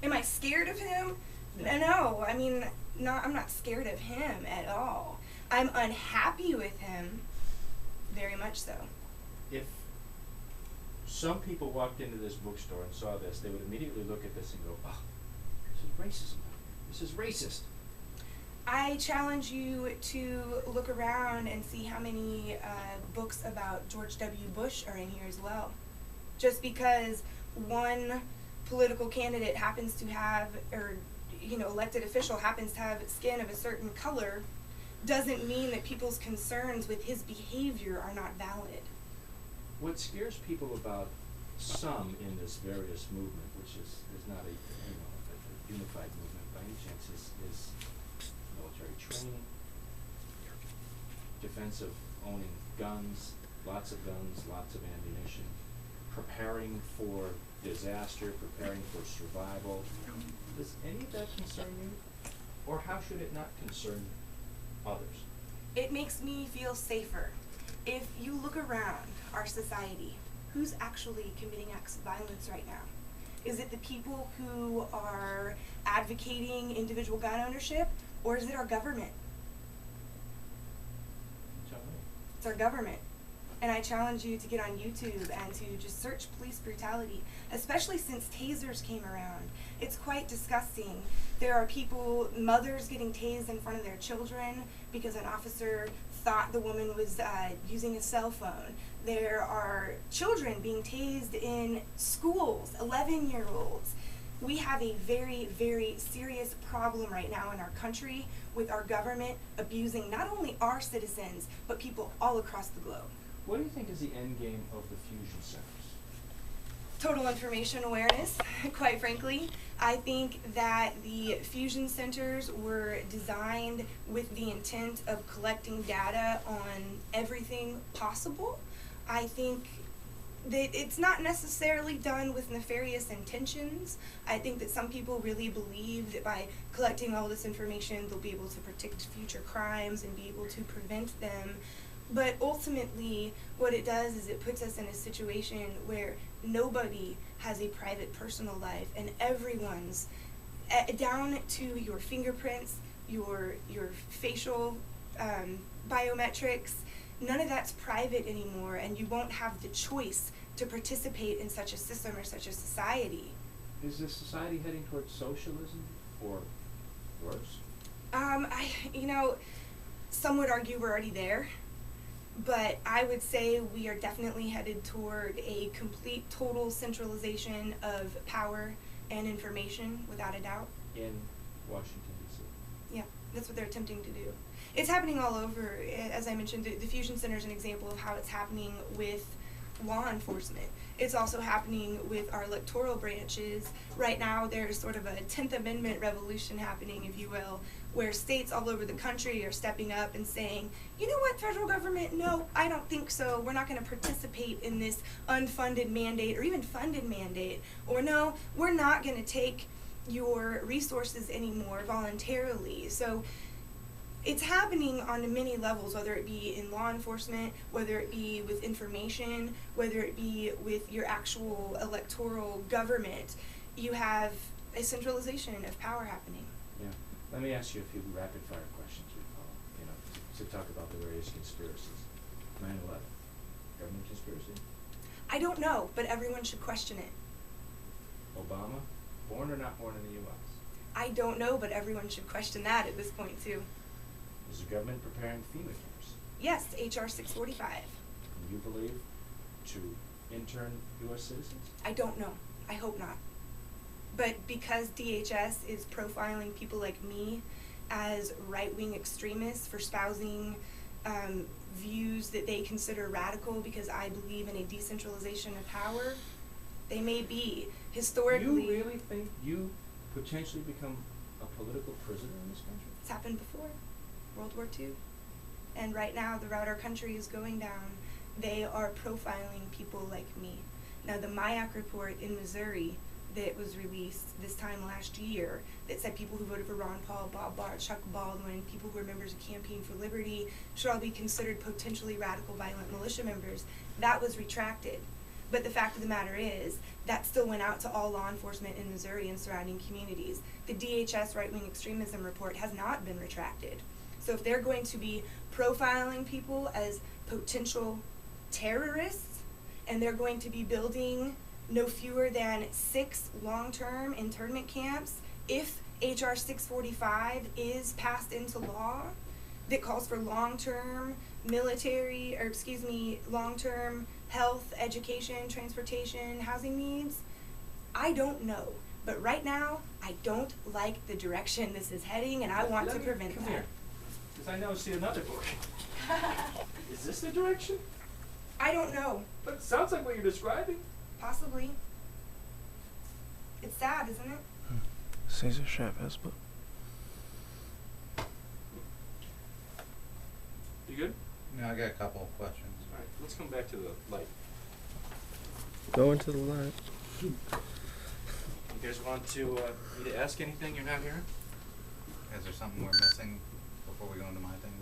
Am I scared of him? Yeah. No, I mean, I'm not scared of him at all. I'm unhappy with him, very much so. If some people walked into this bookstore and saw this, they would immediately look at this and go, oh, this is racism. This is racist. I challenge you to look around and see how many books about George W. Bush are in here as well. Just because one political candidate happens to have, or elected official happens to have skin of a certain color, doesn't mean that people's concerns with his behavior are not valid. What scares people about some in this various movement, which is not a unified movement by any chance, is military training, defense of owning guns, lots of ammunition, preparing for disaster, preparing for survival. Does any of that concern you? Or how should it not concern others? It makes me feel safer. If you look around our society, who's actually committing acts of violence right now? Is it the people who are advocating individual gun ownership, or is it our government? Tell me. It's our government. And I challenge you to get on YouTube and to just search police brutality, especially since tasers came around. It's quite disgusting. There are people, mothers getting tased in front of their children because an officer thought the woman was using a cell phone. There are children being tased in schools, 11-year-olds. We have a very, very serious problem right now in our country with our government abusing not only our citizens, but people all across the globe. What do you think is the end game of the fusion centers? Total information awareness, quite frankly. I think that the fusion centers were designed with the intent of collecting data on everything possible. I think that it's not necessarily done with nefarious intentions. I think that some people really believe that by collecting all this information, they'll be able to predict future crimes and be able to prevent them. But ultimately, what it does is it puts us in a situation where nobody has a private personal life, and everyone's, down to your fingerprints, your facial biometrics, none of that's private anymore, and you won't have the choice to participate in such a system or such a society. Is this society heading towards socialism or worse? Some would argue we're already there. But I would say we are definitely headed toward a complete, total centralization of power and information, without a doubt. In Washington, D.C. Yeah, that's what they're attempting to do. It's happening all over. As I mentioned, the Fusion Center is an example of how it's happening with law enforcement. It's also happening with our electoral branches. Right now, there's sort of a 10th Amendment revolution happening, if you will, where states all over the country are stepping up and saying, you know what, federal government, no, I don't think so. We're not going to participate in this unfunded mandate or even funded mandate. Or no, we're not going to take your resources anymore voluntarily. So it's happening on many levels, whether it be in law enforcement, whether it be with information, whether it be with your actual electoral government. You have a centralization of power happening. Yeah. Let me ask you a few rapid-fire questions, to talk about the various conspiracies. 9/11, government conspiracy? I don't know, but everyone should question it. Obama, born or not born in the U.S.? I don't know, but everyone should question that at this point, too. Is the government preparing FEMA camps? Yes, H.R. 645. You believe to intern U.S. citizens? I don't know. I hope not. But because DHS is profiling people like me as right-wing extremists for espousing views that they consider radical because I believe in a decentralization of power, they may be. Historically... You really think you potentially become a political prisoner in this country? It's happened before. World War II. And right now, the route our country is going down, they are profiling people like me. Now, the MIAC report in Missouri that was released this time last year that said people who voted for Ron Paul, Bob Barr, Chuck Baldwin, people who are members of Campaign for Liberty should all be considered potentially radical violent militia members, that was retracted. But the fact of the matter is, that still went out to all law enforcement in Missouri and surrounding communities. The DHS right-wing extremism report has not been retracted. So if they're going to be profiling people as potential terrorists, and they're going to be building no fewer than 6 long-term internment camps, if HR 645 is passed into law that calls for long-term long-term health, education, transportation, housing needs, I don't know. But right now, I don't like the direction this is heading, and I want to prevent that. Come here, because I now see another book. Is this the direction? I don't know. But it sounds like what you're describing. Possibly. It's sad, isn't it? Caesar Chavez book. You good? No, I got a couple of questions. All right, let's come back to the light. Go into the light. You guys want to me to ask anything you're not hearing? Is there something we're missing before we go into my thing?